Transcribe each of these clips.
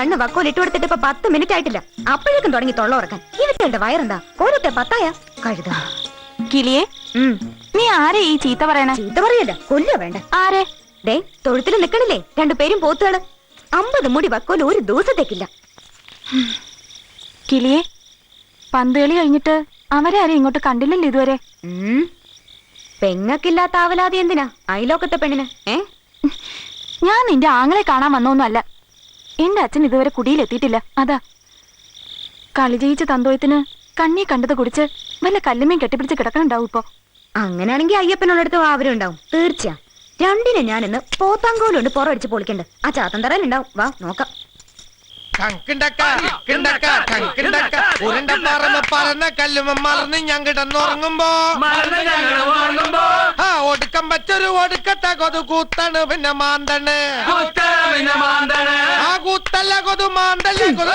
കണ്ണ് വക്കോൽ ഇട്ട് കൊടുത്തിട്ട് ഇപ്പൊ 10 മിനിറ്റ് ആയിട്ടില്ല. അപ്പോഴേക്കും തുടങ്ങി തൊള്ള ഉറക്കാൻ. ഇവരുടെ വയറെന്താ കോലത്തെ 10 കഴുത. കിളിയെ, നീ ആരെ ഈ ചീത്ത പറയണ? ചീത്ത പറയല്ല, കൊല്ലുക വേണ്ട. ആരെ? ദേ തൊഴുത്തിൽ നിക്കണില്ലേ 2 പേരും പോത്തുകള്. 50 മുടി വക്കോൽ ഒരു ദിവസത്തേക്കില്ല. കിളിയെ, പന്തുകളി കഴിഞ്ഞിട്ട് അവരാരും ഇങ്ങോട്ട് കണ്ടില്ലല്ലോ ഇതുവരെ. പെങ്ങക്കില്ലാത്ത ആവലാതി എന്തിനാ അയലോക്കത്തെ പെണ്ണിന്? ഞാൻ നിന്റെ ആങ്ങളെ കാണാൻ വന്നൊന്നുമല്ല. എന്റെ അച്ഛൻ ഇതുവരെ കുടിയിലെത്തിയിട്ടില്ല, അതാ. കളി ജയിച്ച തന്തോയത്തിന് കണ്ണി കണ്ടത് കുടിച്ച് വല്ല കല്ലുമേം കെട്ടിപ്പിടിച്ച് കിടക്കണുണ്ടാവും ഇപ്പൊ. അങ്ങനെയാണെങ്കിൽ അയ്യപ്പനുള്ളടുത്ത് ആവരും ഉണ്ടാവും തീർച്ചയാ. രണ്ടിനെ ഞാനിന്ന് പോത്താങ്കോലുണ്ട് പുറമടിച്ച് പൊളിക്കണ്ട്. ആ ചാത്തൻ തറയിലുണ്ടാവും, വാ നോക്കാം. ഞാൻ കിടന്നുറങ്ങുമ്പോ ഒടുക്കം വെച്ചൊരു ഒടുക്കത്തെ കൊതു കൂത്താണ് പിന്നെ മാന്തണ്. ആ കൂത്തല്ല കൊതു മാന്തല്ലേ കൊതു.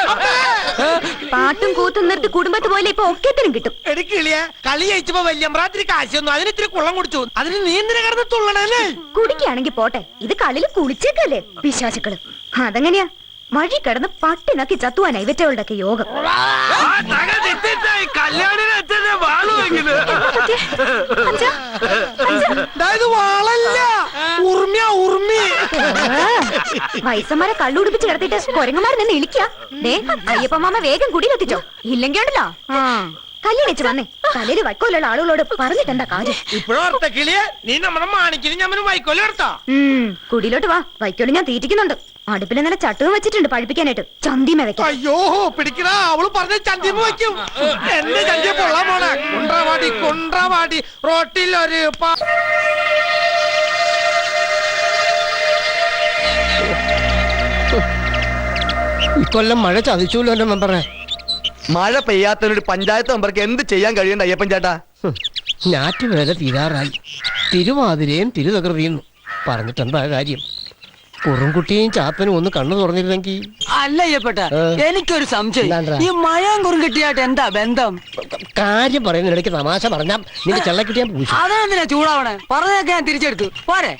പാട്ടും കൂത്തും നിർത്തി കുടുംബത്ത് പോലെ ഇപ്പൊ ഒക്കത്തിനും കിട്ടും. എടുക്കിളിയ കളി ജയിച്ചപ്പോ വല്യമ്പ്രാത്തിരി കാശൊന്നും അതിന് ഇത്തിരി കുള്ളം കുടിച്ചു. അതിന് നീന്തിനെ കിടന്ന് തുള്ളണല്ലേ. കുടിക്കുകയാണെങ്കിൽ പോട്ടെ, ഇത് കളിയിൽ കുളിച്ചേക്കല്ലേ പിശാചുക്കള്. അതെങ്ങനെയാ വഴി കിടന്ന് പട്ടിനാക്കി ചത്തുവാനാ ഇവറ്റകളുടെ ഒക്കെ യോഗം. വയസ്സന്മാരെ കള്ളുടിപ്പിച്ച് കിടത്തിട്ട് കൊരങ്ങന്മാരെ നിന്ന് ഇളിക്കാ. അയ്യപ്പമാമ വേഗം കുടിയിലെത്തിച്ചോ, ഇല്ലെങ്കിൽ ഉണ്ടല്ലോ കല്യാണം വെച്ച് വന്നേ. തലയിൽ വൈക്കോലുള്ള ആളുകളോട് പറഞ്ഞിട്ടെന്താ കാര്യം? ഇപ്പോഴത്തെ കിളിയെ നീ നമ്മുടെ മാണിക്കിന് ഞാൻ വൈക്കോല് എടുത്താ. കുടിയിലോട്ട് വാ, വൈക്കോല് ഞാൻ തീറ്റിക്കുന്നുണ്ട്. അടുപ്പിൽ ഇന്നലെ ചട്ടവും വെച്ചിട്ടുണ്ട് പഴിപ്പിക്കാനായിട്ട്. ചന്തിമ വെക്കാം. അയ്യോ പിടിക്കണ, അവള് പറഞ്ഞ ചന്തിമ വെക്കും. എന്റെ ചന്തി പൊള്ളാൻ പോണേ. കൊണ്ടാവാടി റോട്ടിലൊരു ഇക്കൊല്ലം മഴ ചതിച്ചൂല്ലോ എന്റെ മെമ്പറെ. മഴ പെയ്യാത്തൊരു പഞ്ചായത്ത് മെമ്പർക്ക് എന്ത് ചെയ്യാൻ കഴിയണ്ട അയ്യപ്പൻ ചേട്ടാ? ഞാറ്റുവേല തീരാറായി, തിരുവാതിരയും തിരുതകൃതിയും പറഞ്ഞിട്ടെന്താ കാര്യം? കുറുംകുട്ടിയും ചാത്തനും ഒന്ന് കണ്ണു തുറന്നിരുന്നെങ്കിൽ. അല്ല അയ്യപ്പെട്ട, എനിക്കൊരു സംശയം. ഈ മഴയും കുറുംകുട്ടിയായിട്ട് എന്താ ബന്ധം? കാര്യം പറയുന്നതിനിടയ്ക്ക് തമാശ പറഞ്ഞാൽ നിന്റെ ചെള്ളക്കിട്ടിയാൻ പൂശി. അതെന്തിനാ ചൂടാവണേ? പറഞ്ഞതൊക്കെ ഞാൻ തിരിച്ചെടുത്തു പോരെ.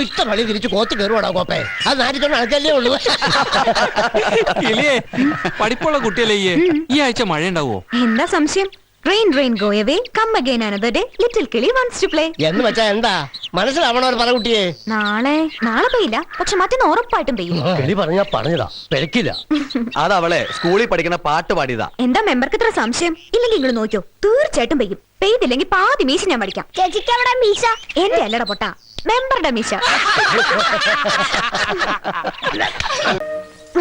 ഇഷ്ട പള്ളി തിരിച്ചു കോത്ത് കയറുവാടാ കോപ്പേ. അത് നാട്ടിൽ ആൾക്കല്ലേ ഉള്ളൂ. പഠിപ്പുള്ള കുട്ടിയല്ലേ ഈ ആഴ്ച മഴ ഉണ്ടാവോ? എന്താ സംശയം? Rain, rain, go away. Come again another day. Little Kili wants to play. എന്ന് വെച്ചാ എന്താ മനസ്സിലാവണോ പറ കുട്ടിയെ? നാളെ പെയ്യില്ല, പക്ഷെ മറ്റൊന്ന് ഉറപ്പായിട്ടും പെയ്യും. കിളി പറഞ്ഞതാ, പെരക്കില്ല. അതവളെ സ്കൂളിൽ പഠിക്കുന്ന പാട്ട് പാടിയതാ. എന്താ മെമ്പർക്ക് ഇത്ര സംശയം? ഇല്ലെങ്കിൽ ഇങ്ങള് നോക്കിയോ, തീർച്ചയായിട്ടും പെയ്യും. പെയ്തില്ലെങ്കിൽ പാതി മീശ ഞാൻ പഠിക്കാം. ചേച്ചിക്ക് അവിടെ മീശ? എന്റെ അല്ലട പൊട്ടാ, മെമ്പറുടെ മീശ.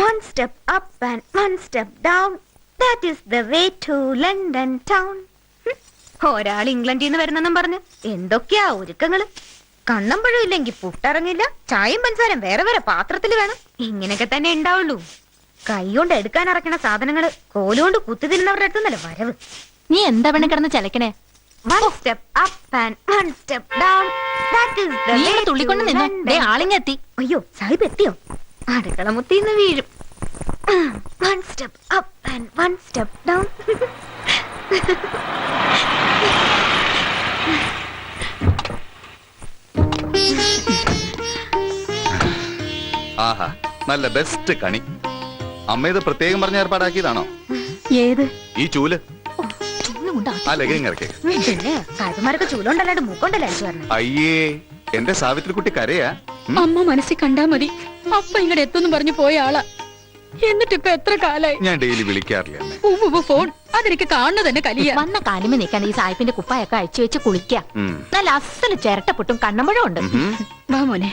One step up and one step down. That is the way to London town. ഒരാൾ ഇംഗ്ലണ്ടിൽ നിന്ന് വരുന്നെന്നും പറഞ്ഞ് എന്തൊക്കെയാ ഒരുക്കങ്ങള്. കണ്ണമ്പഴം ഇല്ലെങ്കിൽ പുട്ടിറങ്ങില്ല, ചായയും പഞ്ചസാരം വേറെ വേറെ പാത്രത്തിൽ വേണം. ഇങ്ങനെയൊക്കെ തന്നെ ഉണ്ടാവുള്ളൂ. കൈകൊണ്ട് എടുക്കാൻ ഇറക്കണ സാധനങ്ങള് കോലുകൊണ്ട് കുത്തി തിരുന്നവരുടെ അടുത്തുന്നല്ലേ വരവ്. നീ എന്താ വേണം കിടന്ന് ചലക്കണേ? One step up and one step down. That is the way to തുള്ളിക്കൊണ്ട് നിന്നു. ആളിങ്ങെത്തി. അയ്യോ സാഹിബ് എത്തിയോ? അടുക്കള മുത്തിന്ന് വീഴും. One step up and one step down. ആഹാ, നല്ല ബെസ്റ്റ് കണി. അമ്മ ഇത് പ്രത്യേകം പറഞ്ഞ ഏർപ്പാടാക്കിയതാണോ? ഏത്? ഈ ചൂല്. ആ ലഗിങ് ഇറക്കി. സാഹിബുമാരൊക്കെ ചൂലുണ്ടല്ലാണ്ട് മൂക്കൊണ്ടല്ലേ അടിച്ചു പറഞ്ഞു. അയ്യേ, എന്റെ സാവിത്രി കുട്ടി കരയാ. അമ്മ മനസ്സിൽ കണ്ടാ മതി, അപ്പ ഇങ്ങടെ എത്തുന്നു പറഞ്ഞു പോയ ആളാ. എന്നിട്ടിപ്പൊ എത്ര കാലായി ഞാൻ ഡെയിലി വിളിക്കാറില്ല. ഫോൺ അതെനിക്ക് കാണുന്നത് തന്നെ കലിയ. വന്ന കാലുമ നീക്കാൻ ഈ സായിപ്പിന്റെ കുപ്പായൊക്കെ അഴിച്ചു വെച്ച് കുളിക്കാം. നല്ല അസല് ചിരട്ടപ്പൊട്ടും കണ്ണമ്പഴം ഉണ്ട്. വാ മോനെ.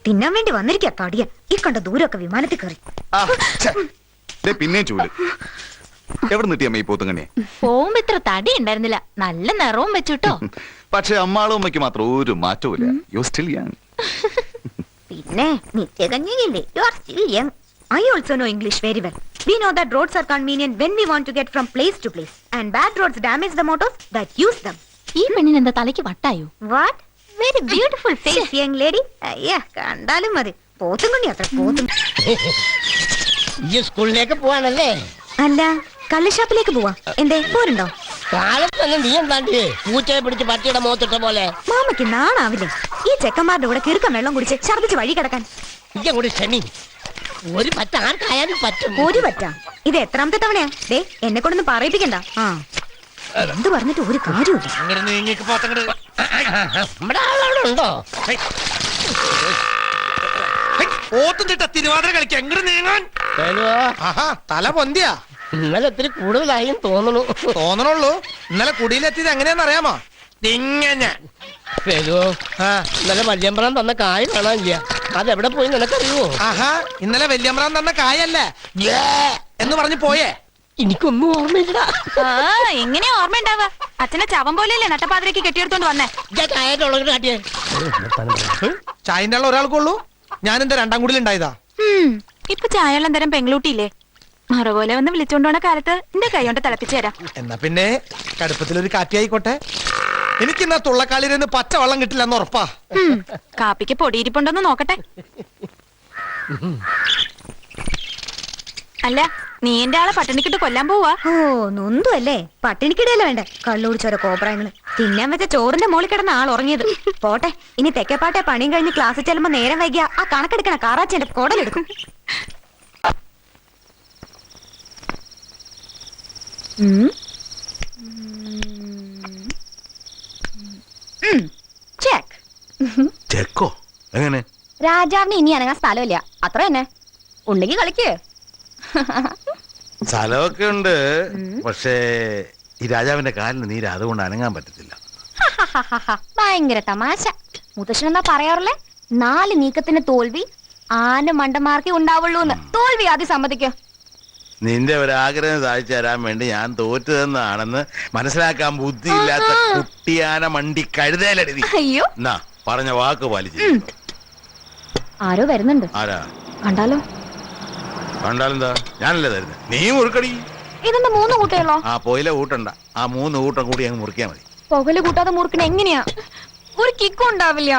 തിന്നാൻ വേണ്ടി വന്നിരിക്കാ തടിയ. ഈ കണ്ട ദൂരമൊക്കെ വിമാനത്തിൽ കയറി. പിന്നെ ചൂല് എവിടെ നിട്ടിയമ്മ ഈ പോത്തുങ്ങന്നെ? പോകുമ്പോ ഇത്ര തടി ഉണ്ടായിരുന്നില്ല, നല്ല നിറവും വെച്ചുട്ടോ. പക്ഷെ അമ്മാളും അമ്മയ്ക്ക് മാത്രം ഒരു മാറ്റവും ഇല്ല. You still young. പിന്നെ നിത്യകന്യകയില്ലേ? You are still young. I also know English very well. We know that roads are convenient when we want to get from place to place, and bad roads damage the motors that use them. ഈ പെണ്ണിന് എന്താ തലയ്ക്ക് വട്ടായോ? What? Very beautiful face, young lady. അയ്യാ കണ്ടാലും മതി. പോത്തും കൊണ്ടി അത്ര പോത്തും. ഈ സ്കൂളിലേക്ക് പോവാണല്ലേ? അല്ല, കള്ളുഷാപ്പിലേക്ക് പോവാ. എന്തേ പോരുണ്ടോ? കാലത്ത് തന്നെ നീ എന്താണ്ടിയേ പൂച്ചയെ പിടിച്ച് പട്ടിയുടെ മുഖത്തിട്ട പോലെ. മാമയ്ക്ക് നാണാവില്ലേ ഈ ചെക്കന്മാരുടെ കൂടെ കിറുക്കം വെള്ളം കുടിച്ച് ഛർദിച്ച് വഴി കിടക്കാൻ? കൂടി ക്ഷമി. ഒരു പറ്റ ആർക്കായാലും പറ്റും. ഒരു പറ്റാ ഇത് എത്രാമത്തെ തവണയാ? ദേ എന്നെ കൊണ്ടൊന്ന് പറയിപ്പിക്കണ്ട. ആ എന്ത് പറഞ്ഞിട്ട് ഒരു കാര്യമില്ല. അങ്ങനെ നീങ്ങിക്ക് പോത്തങ്ങട്. നമ്മുടെ ആളവിടെ ഉണ്ടോ? പോത്തും തിട്ട തിരുവാതിര കളിക്ക എങ്ങോട്ട് നീങ്ങാൻ. വേലുവോ, ആഹാ തല പൊന്തിയാ. ഇന്നലെ ഇത്തിരി കൂടുതലായും തോന്നുന്നു. തോന്നണുള്ളൂ. ഇന്നലെ കുടിയിലെത്തിയത് എങ്ങനെയാന്ന് അറിയാമോ? ഇങ്ങനെ. വേലുവോ, ആ ഇന്നലെ വല്യമ്പറം തന്ന കായ് കാണാനില്ല. അതെവിടെ പോയി നിനക്കറിയുവോ? ആഹാ ഇന്നലെ വല്യമ്പ്രാൻ തന്ന കായല്ലേ എന്ന് പറഞ്ഞു പോയേ. എനിക്കൊന്നും ഓർമ്മയില്ല. ആ എങ്ങനെയാ ഓർമ്മ ഉണ്ടാവുക? അച്ഛനെ ചവം പോലെയല്ലേ നട്ടപ്പാതിരക്ക് കെട്ടിയെടുത്തോണ്ട് വന്നേ. ചായറ്റുള്ളത് കാട്ടിയേ. ചായന്റെ ഉള്ള ഒരാൾക്കുള്ളൂ. ഞാൻ എന്റെ രണ്ടാം കൂടിയിൽ ഉണ്ടായതാ. ഇപ്പൊ ചായവെള്ളം തരം പെങ്ങളൂട്ടിയില്ലേ? മറപോലെ വന്ന് വിളിച്ചോണ്ട് പോണ കാലത്ത് എന്റെ കൈ കൊണ്ട് തിളപ്പിച്ചു തരാം. എന്നാ പിന്നെ കടുപ്പത്തിലൊരു കാറ്റിയായിക്കോട്ടെ. എനിക്കിന്നാ തുള്ളക്കാളിരുന്ന് പച്ച വെള്ളം കിട്ടില്ല എന്ന് ഉറപ്പാ. കാപ്പിക്ക് പൊടിയിരിപ്പുണ്ടോന്ന് നോക്കട്ടെ. അല്ല നീ എന്റെ ആളെ പട്ടിണിക്കിട്ട് കൊല്ലാൻ പോവാ? ഓ നൊന്തു അല്ലേ? പട്ടിണിക്കിടയല്ല വേണ്ട കള്ളുടിച്ചോരോ കോപ്രായങ്ങള്. തിന്നാൻ വെച്ച ചോറിന്റെ മോളിൽ കിടന്ന ആൾ ഉറങ്ങിയത്. പോട്ടെ, ഇനി തെക്കേപ്പാട്ടെ പണിയും കഴിഞ്ഞ് ക്ലാസ്സിൽ ചെല്ലുമ്പോ നേരം വൈകിയ ആ കണക്കെടുക്കണ കാറാച്ചേന്റെ കുടലെടുക്കും. ചെക്ക്. ചെക്കോ? എങ്ങനെ? രാജാവിന് ഇനി അനങ്ങാൻ സ്ഥലമില്ല, അത്ര തന്നെ. ഉണ്ടെങ്കിൽ കളിക്ക്. സ്ഥലമൊക്കെ ഉണ്ട്, പക്ഷേ ഈ രാജാവിന്റെ കാലിന് നീര് അതുകൊണ്ട് അനങ്ങാൻ പറ്റത്തില്ല. ഭയങ്കര തമാശ. മുത്തശ്ശൻ എന്താ പറയാറില്ലേ, 4 നീക്കത്തിന് തോൽവി ആന മണ്ടന്മാർക്കേ ഉണ്ടാവുള്ളൂന്ന്. തോൽവി ആദ്യം സമ്മതിക്കോ. നിന്റെ ഒരാഗ്രഹം സാധിച്ചു തരാൻ വേണ്ടി ഞാൻ തോറ്റതെന്നാണെന്ന് മനസ്സിലാക്കാൻ ബുദ്ധിയില്ലാത്ത കുട്ടിയാന മണ്ടി കഴുതേലടി. അയ്യോ, എന്നാ പറഞ്ഞ വാക്ക് പാലിച്ചു. ആരോ വരുന്നുണ്ട്. ആരാ? കണ്ടാലോ? കണ്ടാലെന്താ? ഞാനല്ലേ തരുന്നത്, നീ മുറുക്കടി. ഇതെന്താ 3 കൂട്ടയുള്ളോ? ആ പോയില കൂട്ടണ്ട, ആ 3 കൂട്ടം കൂടി അങ്ങ് മുറിക്കാ മതി. പുകല് കൂട്ടാതെ മുറുക്കണ എങ്ങനെയാ? ഒരു കിക്കും ഉണ്ടാവില്ല.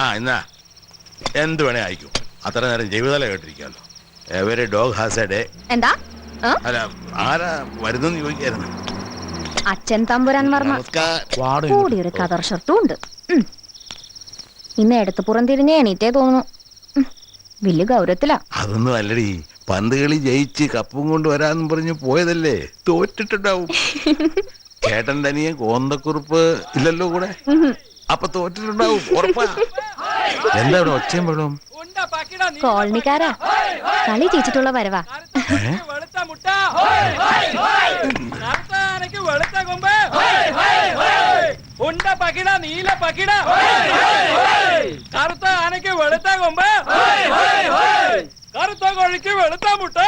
ആ എന്നാ എന്ത് വേണേ അയക്കും. അത്ര നേരം ജീവിതല കേട്ടിരിക്കാമല്ലോ. Every dog has a day. എന്താ? അല്ല ആരാ വരുന്നെന്ന് ചോദിക്കായിരുന്നു. അച്ഛൻ തമ്പുരാൻ വർമ്മ. കൂടി ഒരു കതർ ഷർട്ടും ഉണ്ട്. ഇന്ന് എടുത്ത് പുറം തിരിഞ്ഞ് എണീറ്റേ തോന്നുന്നു. വലിയ ഗൗരവത്തിലാ. അതൊന്നും അല്ലടി, പന്ത് കളി ജയിച്ച് കപ്പും കൊണ്ട് വരാന്ന് പറഞ്ഞു പോയതല്ലേ, തോറ്റിട്ടുണ്ടാവും. ചേട്ടൻ തനിയെ കോന്തക്കുറുപ്പ് ഇല്ലല്ലോ കൂടെ, അപ്പൊ തോറ്റിട്ടുണ്ടാവും ഉറപ്പാ. എന്താ ഇവിടെ ഒച്ചയും വെള്ളവും? കോളനിക്കാരാ, കളി ജയിച്ചിട്ടുള്ള വരവാ. ഉണ്ട പകിട നീല പകിട കറുത്ത ആനയ്ക്ക് വെളുത്ത കൊമ്പ് കറുത്ത കോഴിക്ക് വെളുത്ത മുട്ട.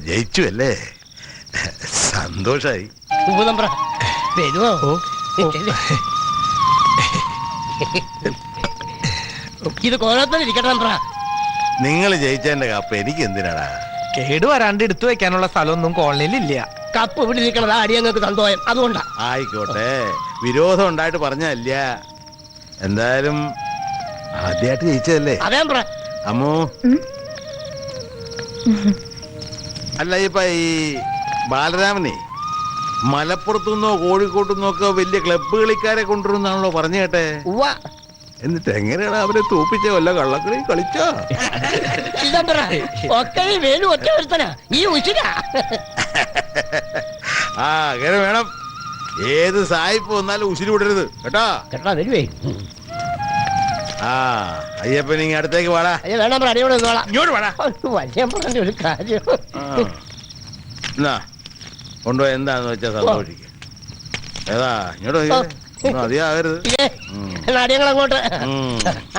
ജയിച്ചു അല്ലേ? സന്തോഷായി. ഇത് കോലത്തിലിരിക്കട്ടെ. നിങ്ങൾ ജയിച്ചതിന്റെ കപ്പ് എനിക്ക് എന്തിനാടാ? കേട് വരാണ്ട് എടുത്തു വെക്കാനുള്ള സ്ഥലമൊന്നും കോളനിയിൽ ഇല്ല. കപ്പ് ഇവിടെ ഇരിക്കണത് അടിയങ്ങൾക്ക് സന്തോഷം, അതുകൊണ്ടാ. ആയിക്കോട്ടെ, വിരോധം ഉണ്ടായിട്ട് പറഞ്ഞല്ല. എന്തായാലും ആദ്യമായിട്ട് ജയിച്ചതല്ലേ അതേ പറ. അമ്മു. അല്ല ഇപ്പൊ ഈ ബാലരാമനെ മലപ്പുറത്തുനിന്നോ കോഴിക്കോട്ടുനിന്നോ ഒക്കെ വലിയ ക്ലബ്ബ് കളിക്കാരെ കൊണ്ടുവരുന്നാണല്ലോ പറഞ്ഞു കേട്ടെ. എന്നിട്ട് എങ്ങനെയാണ് അവരെ തോപ്പിച്ച വല്ല കള്ളക്കളി കളിച്ചോ? ഒക്കെ ഈ വേലു ഒറ്റ വരുത്തനാ ഈ ഉച്ചിര. ആ അങ്ങനെ വേണം. ഏത് സായിപ്പ് വന്നാലും ഉശിരി വിടരുത് കേട്ടോ. കേട്ടാ വരുവേ. ആ അയ്യപ്പൻ ഇങ്ങ അടുത്തേക്ക് വാടാ. വേണം അടിയോടെ ഇങ്ങോട്ട് വാടാ. വലിയ പറഞ്ഞ ഒരു കാര്യം. എന്നാ കൊണ്ടുപോയി എന്താന്ന് വെച്ചാ സന്തോഷിക്ക. ഏതാ ഇങ്ങോട്ട് മതിയാകരുത്. അടിയങ്ങൾ അങ്ങോട്ട്.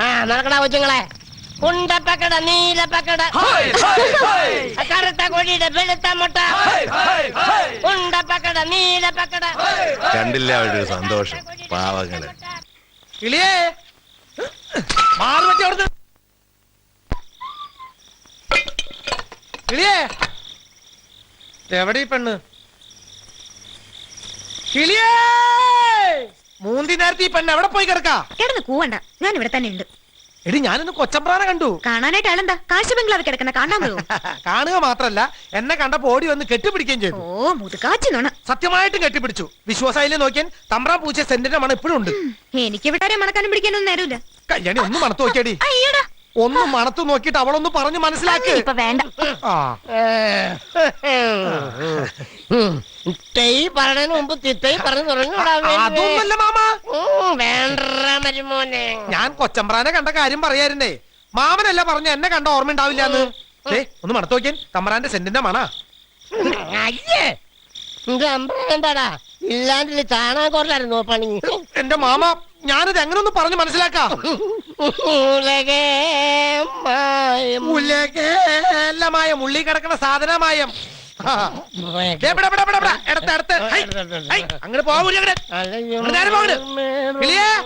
ആ നടക്കടാ കൊച്ചുങ്ങളെ. ഉണ്ടപ്പക്കട നീലപ്പക്കട കറുത്ത കോഴിയുടെ വെളുത്ത മുട്ട. ഉണ്ടപ്പക്കട നീലപ്പക്കട. കണ്ടില്ല അവരുടെ ഒരു സന്തോഷം, പാവങ്ങള്. കിളിയേ മാറി പറ്റി അവിടുന്ന്. കിളിയേ എവിടെ ഈ പെണ്ണ്? കിളിയേ മൂന്തി നേരത്തെ ഈ പെണ്ണ് എവിടെ പോയി കിടക്കാ? കിടന്ന് കൂവണ്ട, ഞാൻ ഇവിടെ തന്നെ ഉണ്ട്. എടി ഞാനിന്ന് കൊച്ചമ്പ്രാനെ കണ്ടു. കാണാനായിട്ട് ആളെന്താ കാശ് ബംഗ്ലാവിൽ കിടക്കുന്ന കാണാൻ പോയോ? കാണുക മാത്രല്ല എന്നെ കണ്ടപ്പോ ഓടി വന്ന് കെട്ടിപ്പിടിക്കുകയും ചെയ്തു. ഓ മുതുകാച്ചി നോണ. സത്യമായിട്ടും കെട്ടിപ്പിടിച്ചു. വിശ്വാസായില്ലേ നോക്കിയാൻ തമ്പ്രാൻ പൂച്ച സെന്റിന്റെ മണം ഇപ്പോഴും ഉണ്ട്. എനിക്ക് ഇവിടെ മണക്കാനും പിടിക്കാനൊന്നും നേരമില്ല. കല്യാണി ഒന്ന് മണത്ത് നോക്കിയടി. അയ്യടാ ഒന്ന് മണത്ത് നോക്കിയിട്ട് അവളൊന്ന് പറഞ്ഞു മനസ്സിലാക്ക്. ഇപ്പൊ വേണ്ട. ആ തെയ് പറഞ്ഞതിന് മുമ്പ് തിത്തൈ പറഞ്ഞു തുടങ്ങിയോടാ അതൊന്നല്ല മാമ, വേണ്ട മരുമോനെ. ഞാൻ കൊച്ചമ്പ്രാനെ കണ്ട കാര്യം പറയായിരുന്നേ. മാമനല്ല പറഞ്ഞു എന്നെ കണ്ട ഓർമ്മ ഉണ്ടാവില്ലാന്ന്. ഒന്ന് മണത്ത് നോക്കിയാൻ തമ്പ്രാന്റെ സെന്റിന്റെ മണ. അയ്യേ എന്താടാ ഇല്ലാണ്ടില്ല ചാണകം കുറലായിരുന്നു പണി. എന്റെ മാമ ഞാനിത് എങ്ങനെ ഒന്ന് പറഞ്ഞു മനസ്സിലാക്കാം. ഉലകേലമായ മുള്ളി കിടക്കുന്ന സാധനമായം. അങ്ങനെ പോകൂല.